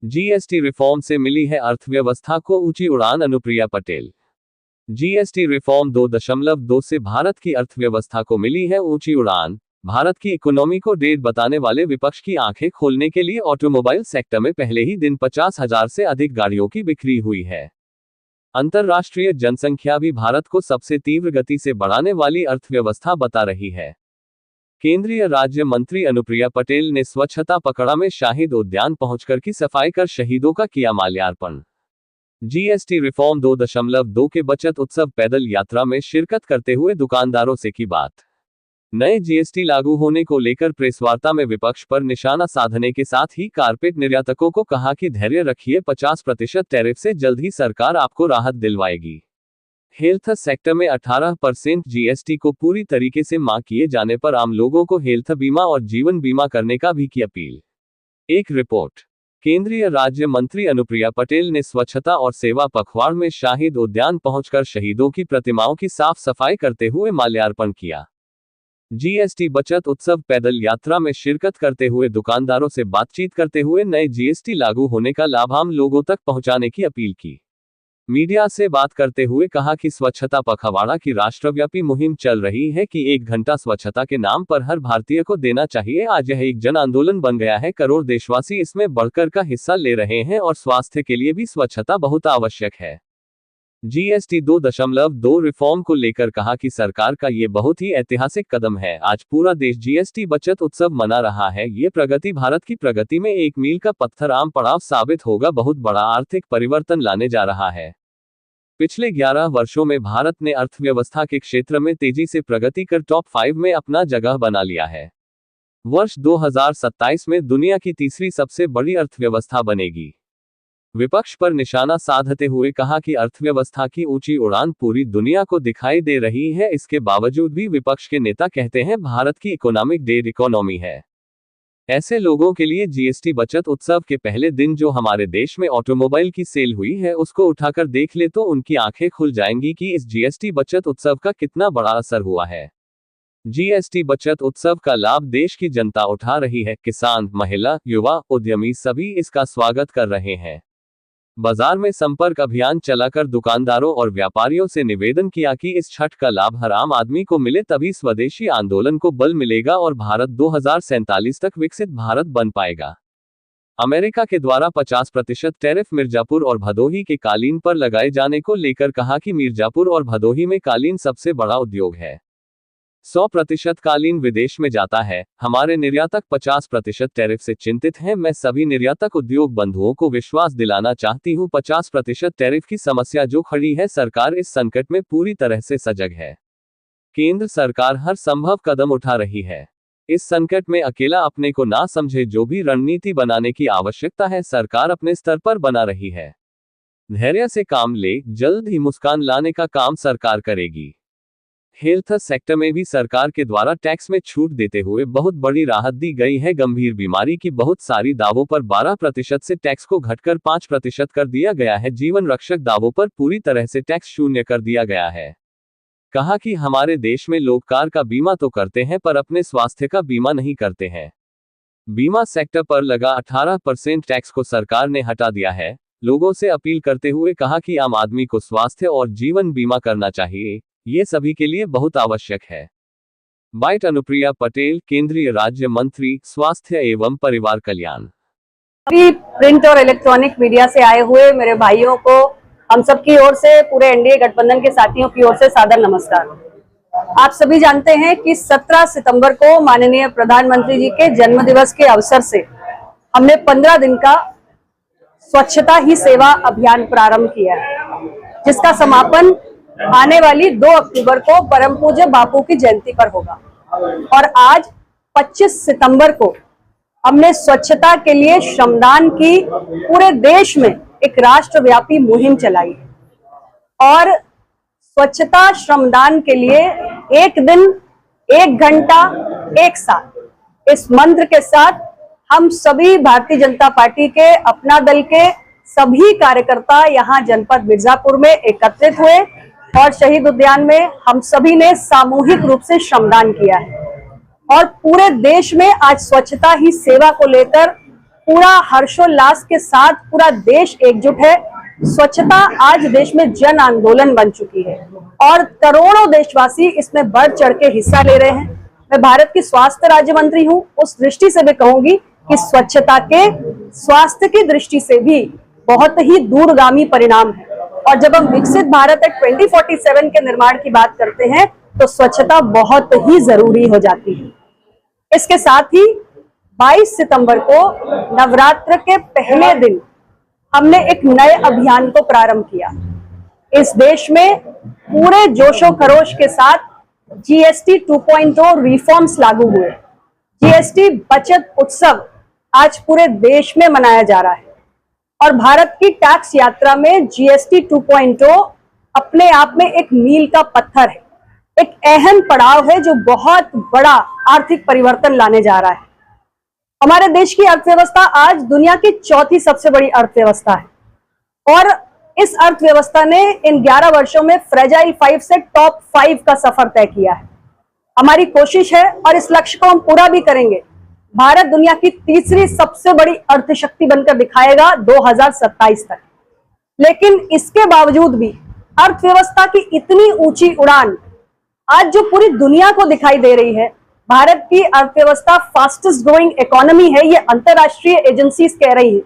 GST reform से मिली है अर्थव्यवस्था को ऊंची उड़ान, अनुप्रिया पटेल। जीएसटी रिफॉर्म 2.2 से भारत की अर्थव्यवस्था को मिली है ऊंची उड़ान। भारत की इकोनॉमी को डेढ़ बताने वाले विपक्ष की आंखें खोलने के लिए ऑटोमोबाइल सेक्टर में पहले ही दिन 50,000 से अधिक गाड़ियों की बिक्री हुई है। अंतर्राष्ट्रीय जनसंख्या भी भारत को सबसे तीव्र गति से बढ़ाने वाली अर्थव्यवस्था बता रही है। केंद्रीय राज्य मंत्री अनुप्रिया पटेल ने स्वच्छता पखवाड़ा में शाहिद उद्यान पहुंचकर की सफाई कर शहीदों का किया माल्यार्पण। जीएसटी रिफॉर्म 2.2 के बचत उत्सव पैदल यात्रा में शिरकत करते हुए दुकानदारों से की बात। नए जीएसटी लागू होने को लेकर प्रेसवार्ता में विपक्ष पर निशाना साधने के साथ ही कारपेट निर्यातकों को कहा कि धैर्य रखिए, 50% टैरिफ से जल्द ही सरकार आपको राहत दिलवाएगी। हेल्थ सेक्टर में 18% जीएसटी को पूरी तरीके से माफ किए जाने पर आम लोगों को हेल्थ बीमा और जीवन बीमा करने का भी की अपील। एक रिपोर्ट। केंद्रीय राज्य मंत्री अनुप्रिया पटेल ने स्वच्छता और सेवा पखवाड़ा में शाहिद उद्यान पहुंचकर शहीदों की प्रतिमाओं की साफ सफाई करते हुए माल्यार्पण किया। जीएसटी बचत उत्सव पैदल यात्रा में शिरकत करते हुए दुकानदारों से बातचीत करते हुए नए जीएसटी लागू होने का लाभ आम लोगों तक पहुंचाने की अपील की। मीडिया से बात करते हुए कहा कि स्वच्छता पखवाड़ा की राष्ट्रव्यापी मुहिम चल रही है कि 1 घंटा स्वच्छता के नाम पर हर भारतीय को देना चाहिए। आज यह एक जन आंदोलन बन गया है। करोड़ देशवासी इसमें बढ़कर का हिस्सा ले रहे हैं और स्वास्थ्य के लिए भी स्वच्छता बहुत आवश्यक है। जीएसटी 2.2 रिफॉर्म को लेकर कहा कि सरकार का ये बहुत ही ऐतिहासिक कदम है। आज पूरा देश जीएसटी बचत उत्सव मना रहा है। ये प्रगति भारत की प्रगति में एक मील का पत्थर आम पड़ाव साबित होगा, बहुत बड़ा आर्थिक परिवर्तन लाने जा रहा है। पिछले 11 वर्षों में भारत ने अर्थव्यवस्था के क्षेत्र में तेजी से प्रगति कर टॉप 5 में अपना जगह बना लिया है। वर्ष 2027 में दुनिया की तीसरी सबसे बड़ी अर्थव्यवस्था बनेगी। विपक्ष पर निशाना साधते हुए कहा कि अर्थव्यवस्था की ऊंची उड़ान पूरी दुनिया को दिखाई दे रही है। इसके बावजूद भी विपक्ष के नेता कहते हैं भारत की इकोनॉमिक डेड इकोनॉमी है। ऐसे लोगों के लिए जीएसटी बचत उत्सव के पहले दिन जो हमारे देश में ऑटोमोबाइल की सेल हुई है उसको उठाकर देख ले तो उनकी आंखें खुल जाएंगी कि इस जीएसटी बचत उत्सव का कितना बड़ा असर हुआ है। जीएसटी बचत उत्सव का लाभ देश की जनता उठा रही है। किसान, महिला, युवा, उद्यमी सभी इसका स्वागत कर रहे हैं। बाजार में संपर्क अभियान चलाकर दुकानदारों और व्यापारियों से निवेदन किया कि इस छठ का लाभ हर आम आदमी को मिले, तभी स्वदेशी आंदोलन को बल मिलेगा और भारत 2047 तक विकसित भारत बन पाएगा। अमेरिका के द्वारा 50% टैरिफ मिर्जापुर और भदोही के कालीन पर लगाए जाने को लेकर कहा कि मिर्जापुर और भदोही में कालीन सबसे बड़ा उद्योग है। 100% कालीन विदेश में जाता है। हमारे निर्यातक 50% टैरिफ से चिंतित हैं। मैं सभी निर्यातक उद्योग बंधुओं को विश्वास दिलाना चाहती हूं, 50% टैरिफ की समस्या जो खड़ी है, सरकार इस संकट में पूरी तरह से सजग है। केंद्र सरकार हर संभव कदम उठा रही है। इस संकट में अकेला अपने को ना समझे, जो भी रणनीति बनाने की आवश्यकता है सरकार अपने स्तर पर बना रही है। धैर्य से काम ले, जल्द ही मुस्कान लाने का काम सरकार करेगी। हेल्थ सेक्टर में भी सरकार के द्वारा टैक्स में छूट देते हुए बहुत बड़ी राहत दी गई है। गंभीर बीमारी की बहुत सारी दावों पर 12% से टैक्स को घटकर 5% कर दिया गया है। जीवन रक्षक दावों पर पूरी तरह से टैक्स शून्य कर दिया गया है। कहा कि हमारे देश में लोग कार का बीमा तो करते हैं पर अपने स्वास्थ्य का बीमा नहीं करते हैं। बीमा सेक्टर पर लगा 18% टैक्स को सरकार ने हटा दिया है। लोगों से अपील करते हुए कहा कि आम आदमी को स्वास्थ्य और जीवन बीमा करना चाहिए, ये सभी के लिए बहुत आवश्यक है। बाइट अनुप्रिया पटेल, केंद्रीय राज्य मंत्री, स्वास्थ्य एवं परिवार कल्याण। प्रिंट और इलेक्ट्रॉनिक मीडिया से आए हुए मेरे भाइयों को हम सब की ओर से, पूरे एनडीए गठबंधन के साथियों की ओर से सादर नमस्कार। आप सभी जानते हैं कि 17 सितंबर को माननीय प्रधानमंत्री जी के जन्म दिवस के अवसर से हमने 15 दिन का स्वच्छता ही सेवा अभियान प्रारंभ किया है, जिसका समापन आने वाली 2 अक्टूबर को परम पूज्य बापू की जयंती पर होगा। और आज 25 सितंबर को हमने स्वच्छता के लिए श्रमदान की पूरे देश में एक राष्ट्रव्यापी मुहिम चलाई और स्वच्छता श्रमदान के लिए 1 दिन, 1 घंटा, 1 साल, इस मंत्र के साथ हम सभी भारतीय जनता पार्टी के, अपना दल के सभी कार्यकर्ता यहाँ जनपद मिर्जापुर में एकत्रित हुए और शहीद उद्यान में हम सभी ने सामूहिक रूप से श्रमदान किया है। और पूरे देश में आज स्वच्छता ही सेवा को लेकर पूरा हर्षोल्लास के साथ पूरा देश एकजुट है। स्वच्छता आज देश में जन आंदोलन बन चुकी है और करोड़ों देशवासी इसमें बढ़ चढ़ के हिस्सा ले रहे हैं। मैं भारत की स्वास्थ्य राज्य मंत्री हूं, उस दृष्टि से मैं कहूंगी कि स्वच्छता के स्वास्थ्य की दृष्टि से भी बहुत ही दूरगामी परिणाम है। और जब हम विकसित भारत एक्ट 2047 के निर्माण की बात करते हैं तो स्वच्छता बहुत ही जरूरी हो जाती है। इसके साथ ही 22 सितंबर को नवरात्र के पहले दिन हमने एक नए अभियान को प्रारंभ किया। इस देश में पूरे जोशो खरोश के साथ जीएसटी 2.0 रिफॉर्म्स लागू हुए। जीएसटी बचत उत्सव आज पूरे देश में मनाया जा रहा है और भारत की टैक्स यात्रा में जीएसटी 2.0 अपने आप में एक मील का पत्थर है, एक अहम पड़ाव है जो बहुत बड़ा आर्थिक परिवर्तन लाने जा रहा है। हमारे देश की अर्थव्यवस्था आज दुनिया की चौथी सबसे बड़ी अर्थव्यवस्था है और इस अर्थव्यवस्था ने इन 11 वर्षों में फ्रेजाइल 5 से टॉप 5 का सफर तय किया है। हमारी कोशिश है और इस लक्ष्य को हम पूरा भी करेंगे। भारत दुनिया की तीसरी सबसे बड़ी अर्थशक्ति बनकर दिखाएगा 2027 तक। लेकिन इसके बावजूद भी अर्थव्यवस्था की इतनी ऊंची उड़ान आज जो पूरी दुनिया को दिखाई दे रही है, भारत की अर्थव्यवस्था फास्टेस्ट ग्रोइंग इकोनॉमी है, ये अंतरराष्ट्रीय एजेंसीज कह रही है।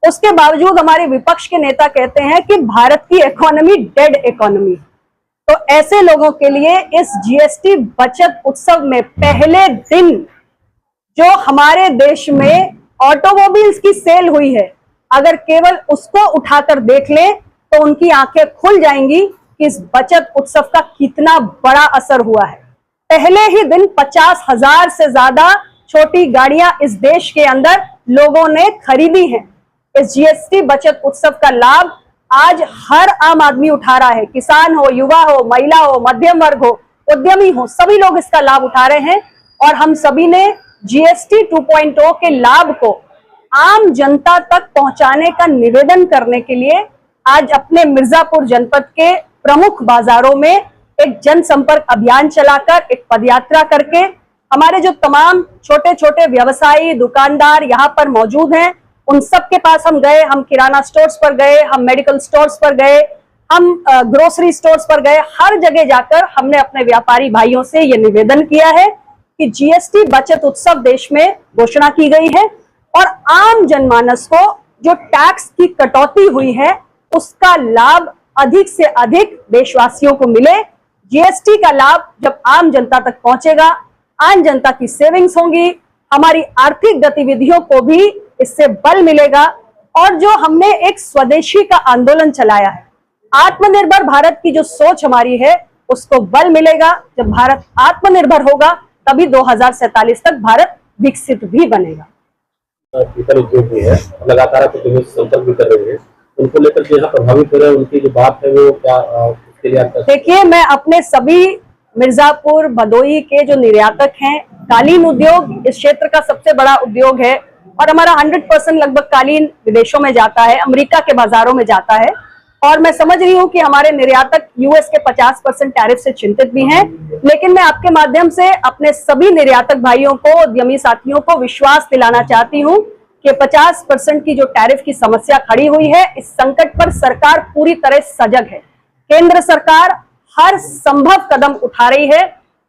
उसके बावजूद हमारे विपक्ष के नेता कहते हैं कि भारत की इकोनॉमी डेड इकोनॉमी। तो ऐसे लोगों के लिए इस जीएसटी बचत उत्सव में पहले दिन जो हमारे देश में ऑटोमोबाइल्स की सेल हुई है, अगर केवल उसको उठाकर देख लें तो उनकी आंखें खुल जाएंगी कि इस बचत उत्सव का कितना बड़ा असर हुआ है। पहले ही दिन 50,000 से ज्यादा छोटी गाड़ियां इस देश के अंदर लोगों ने खरीदी हैं। इस जीएसटी बचत उत्सव का लाभ आज हर आम आदमी उठा रहा है। किसान हो, युवा हो, महिला हो, मध्यम वर्ग हो, उद्यमी हो, सभी लोग इसका लाभ उठा रहे हैं और हम सभी ने जीएसटी 2.0 के लाभ को आम जनता तक पहुंचाने का निवेदन करने के लिए आज अपने मिर्जापुर जनपद के प्रमुख बाजारों में एक जनसंपर्क अभियान चलाकर, एक पदयात्रा करके हमारे जो तमाम छोटे छोटे व्यवसायी दुकानदार यहाँ पर मौजूद हैं उन सब के पास हम गए। हम किराना स्टोर्स पर गए, हम मेडिकल स्टोर्स पर गए, हम ग्रोसरी स्टोर्स पर गए। हर जगह जाकर हमने अपने व्यापारी भाइयों से ये निवेदन किया है कि जीएसटी बचत उत्सव देश में घोषणा की गई है और आम जनमानस को जो टैक्स की कटौती हुई है उसका लाभ अधिक से अधिक देशवासियों को मिले। जीएसटी का लाभ जब आम जनता तक पहुंचेगा, आम जनता की सेविंग्स होंगी, हमारी आर्थिक गतिविधियों को भी इससे बल मिलेगा। और जो हमने एक स्वदेशी का आंदोलन चलाया है, आत्मनिर्भर भारत की जो सोच हमारी है उसको बल मिलेगा। जब भारत आत्मनिर्भर होगा तभी 2047 तक भारत विकसित भी बनेगा। पीतल उद्योग भी है, लगातार आपको संपर्क भी कर रहे हैं, उनको लेकर के यहाँ प्रभावित हो रहे हैं, उनकी जो बात है वो क्या उसके लिए? देखिए, मैं अपने सभी मिर्जापुर भदोही के जो निर्यातक हैं, कालीन उद्योग इस क्षेत्र का सबसे बड़ा उद्योग है और हमारा 100% लगभग कालीन विदेशों में जाता है, अमेरिका के बाजारों में जाता है। और मैं समझ रही हूँ कि हमारे निर्यातक यूएस के 50% टैरिफ से चिंतित भी हैं, लेकिन मैं आपके माध्यम से अपने सभी निर्यातक भाइयों को, उद्यमी साथियों को विश्वास दिलाना चाहती हूँ कि 50% की जो टैरिफ की समस्या खड़ी हुई है, इस संकट पर सरकार पूरी तरह सजग है। केंद्र सरकार हर संभव कदम उठा रही है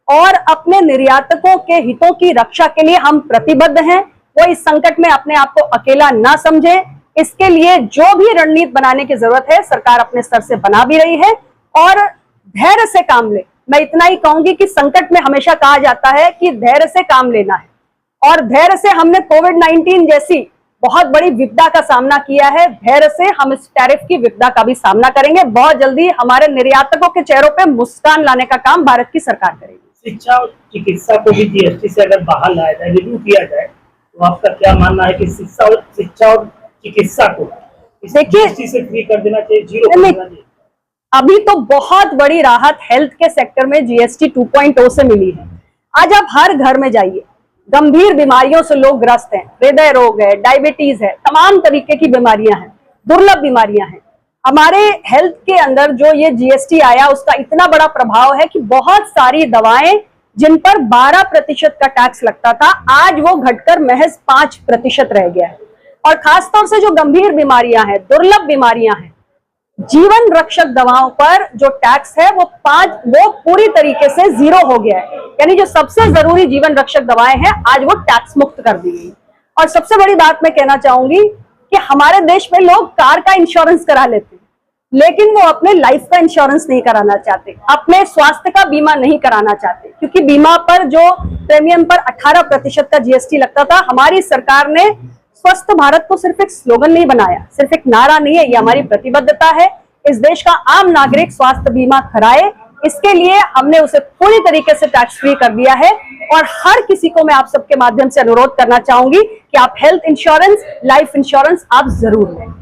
और अपने निर्यातकों के हितों की रक्षा के लिए हम प्रतिबद्ध हैं। वो इस संकट में अपने आप को अकेला ना समझे, इसके लिए जो भी रणनीति बनाने की जरूरत है सरकार अपने स्तर से बना भी रही है और धैर्य से काम ले। मैं इतना ही कहूंगी कि संकट में हमेशा कहा जाता है कि धैर्य से काम लेना है और धैर्य से हमने कोविड-19 जैसी बहुत बड़ी विपदा का सामना किया है, धैर्य से हम इस टैरिफ की विपदा का भी सामना करेंगे। बहुत जल्दी हमारे निर्यातकों के चेहरों पे मुस्कान लाने का काम भारत की सरकार करेगी। शिक्षा और चिकित्सा को भी जीएसटी से अगर बाहर लाया जाए, रिव्यू किया जाए, तो आपका क्या मानना है कि शिक्षा और चिकित्सा को देखिए से फ्री कर देना चाहिए, जीरो कर देना चाहिए? अभी तो बहुत बड़ी राहत हेल्थ के सेक्टर में जीएसटी 2.0 से मिली है। आज आप हर घर में जाइए, गंभीर बीमारियों से लोग ग्रस्त हैं, हृदय रोग है, डायबिटीज है, तमाम तरीके की बीमारियां हैं, दुर्लभ बीमारियां हैं। हमारे हेल्थ के अंदर जो ये जीएसटी आया उसका इतना बड़ा प्रभाव है कि बहुत सारी दवाएं जिन पर 12% का टैक्स लगता था, आज वो घटकर महज 5% रह गया है। और खासतौर से जो गंभीर बीमारियां हैं, दुर्लभ बीमारियां हैं, जीवन रक्षक दवाओं पर जो टैक्स है वो पूरी तरीके से 0 हो गया है। यानी जो सबसे जरूरी जीवन रक्षक दवाएं हैं आज वो टैक्स मुक्त कर दी गई। और सबसे बड़ी बात मैं कहना चाहूंगी कि हमारे देश में लोग कार का इंश्योरेंस करा लेते हैं, लेकिन वो अपने लाइफ का इंश्योरेंस नहीं कराना चाहते, अपने स्वास्थ्य का बीमा नहीं कराना चाहते, क्योंकि बीमा पर जो प्रीमियम पर 18% का जीएसटी लगता था। हमारी सरकार ने स्वस्थ भारत को सिर्फ एक स्लोगन नहीं बनाया, सिर्फ एक नारा नहीं है, ये हमारी प्रतिबद्धता है। इस देश का आम नागरिक स्वास्थ्य बीमा कराए, इसके लिए हमने उसे पूरी तरीके से टैक्स फ्री कर दिया है। और हर किसी को मैं आप सबके माध्यम से अनुरोध करना चाहूंगी कि आप हेल्थ इंश्योरेंस, लाइफ इंश्योरेंस आप जरूर लें।